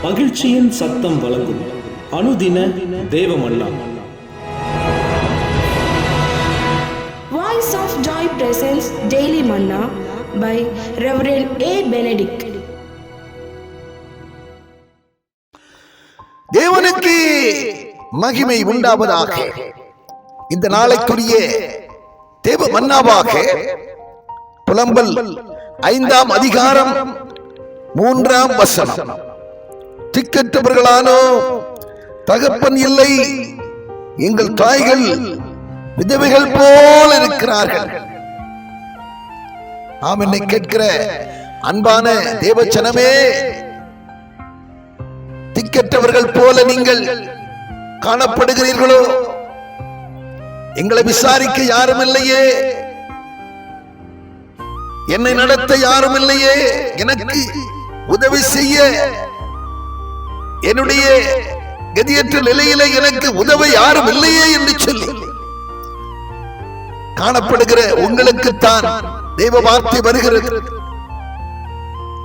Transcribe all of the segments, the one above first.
மகிழ்ச்சியின் சத்தம் வழங்கும் அனுதின தேவமன்னா. Voice of Joy presents Daily Manna by Reverend A. Benedict. தேவனுக்கு மகிமை உண்டாவதாக. இந்த நாளைக்குரிய தேவ மன்னாவாக புலம்பல் 5ஆம் அதிகாரம் 3ஆம் வசனம். திக்கற்றவர்களானோ தகப்பன் இல்லை, எங்கள் தாய்கள் விதவைகள் போல இருக்கிறார்கள். நாம் என்னை கேட்கிற அன்பான தேவச்சனமே, திக்கற்றவர்கள் போல நீங்கள் காணப்படுகிறீர்களோ? எங்களை விசாரிக்க யாரும் இல்லையே, என்னை நடத்த யாரும் இல்லையே, எனக்கு உதவி செய்ய என்னுடைய கதியற்ற நிலையில எனக்கு உதவ யாரும் இல்லையே என்று சொல்லி காணப்படுகிற உங்களுக்குத்தான் தேவ வார்த்தை வருகிறது.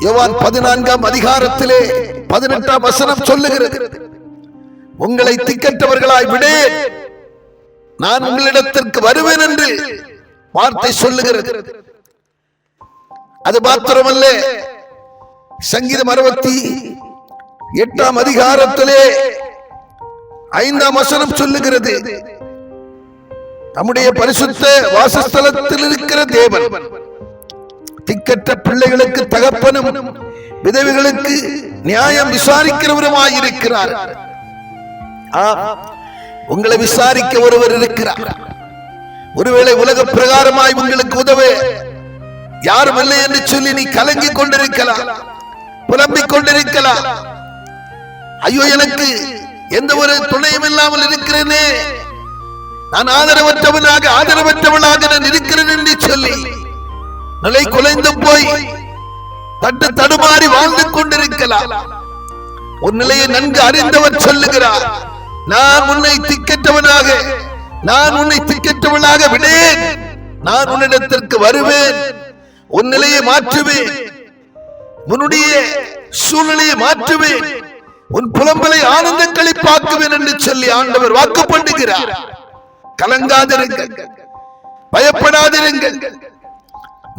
யோவான் 14ஆம் அதிகாரத்திலே 18ஆம் வசனம் சொல்லுகிறது, உங்களை திக்கற்றவர்களாய் விடேன், நான் உங்களிடத்திற்கு வருவேன் என்று வார்த்தை சொல்லுகிறது. அது மாத்திரமல்ல, சங்கீதம் 68ஆம் அதிகாரத்திலே 5ஆம் வசனம் சொல்லுகிறது, நம்முடைய பரிசுத்த வாசஸ்தலத்தில் இருக்கிற தேவன் திக்கற்ற பிள்ளைகளுக்கு தகப்பனும் விதவைகளுக்கு நியாயம் விசாரிக்கிறவருமாயிருக்கிறார். உங்களை விசாரிக்க ஒருவர் இருக்கிறார். ஒருவேளை உலக பிரகாரமாய் உங்களுக்கு உதவ யாரும் இல்லை என்று சொல்லி நீ கலங்கிக் கொண்டிருக்கலாம், புலம்பிக் கொண்டிருக்கலாம். ஐயோ, எனக்கு எந்த ஒரு துணையும் இல்லாமல் இருக்கிறேனே, நான் ஆதரவற்றவளாக நான் இருக்கிறேன் என்று சொல்லி நிலை குலைந்து போய் தட்டு தடுமாறி வாழ்ந்து கொண்டிருக்கலாம். ஒரு நிலையை நன்கு அறிந்தவர் சொல்லுகிறார், நான் உன்னை திக்கற்றவனாக விடேன், நான் உன்னிடத்திற்கு வருவேன், உன் நிலையை மாற்றுவேன், உன்னுடைய சூழ்நிலையை மாற்றுவேன், உன் புலம்பலை ஆனந்த களிப்பாக்குவேன் என்று சொல்லி ஆண்டவர் வாக்கு பண்ணுகிறார். கலங்காதிருங்கள், பயப்படாதிருங்கள்,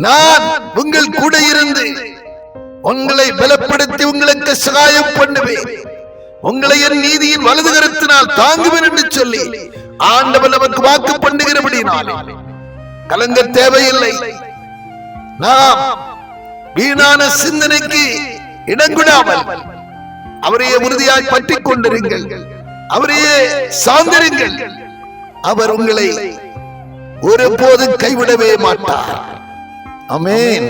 நான் உங்கள் கூட இருந்து உங்களை பலப்படுத்தி உங்களுக்கு சகாயம் பண்ணுவேன், உங்களை என் நீதியின் வலது கரத்தினால் தாங்குவேன் என்று சொல்லி ஆண்டவர் நமக்கு வாக்கு பண்ணுகிறபடியால் கலங்க தேவையில்லை. நாம் வீணான சிந்தனைக்கு இடங்கொடாமல் அவரையே உறுதியாய் பற்றிக் கொண்டிருங்கள், அவரையே சார்ந்திருங்கள். அவர் உங்களை ஒருபோதும் கைவிடவே மாட்டார். ஆமென்.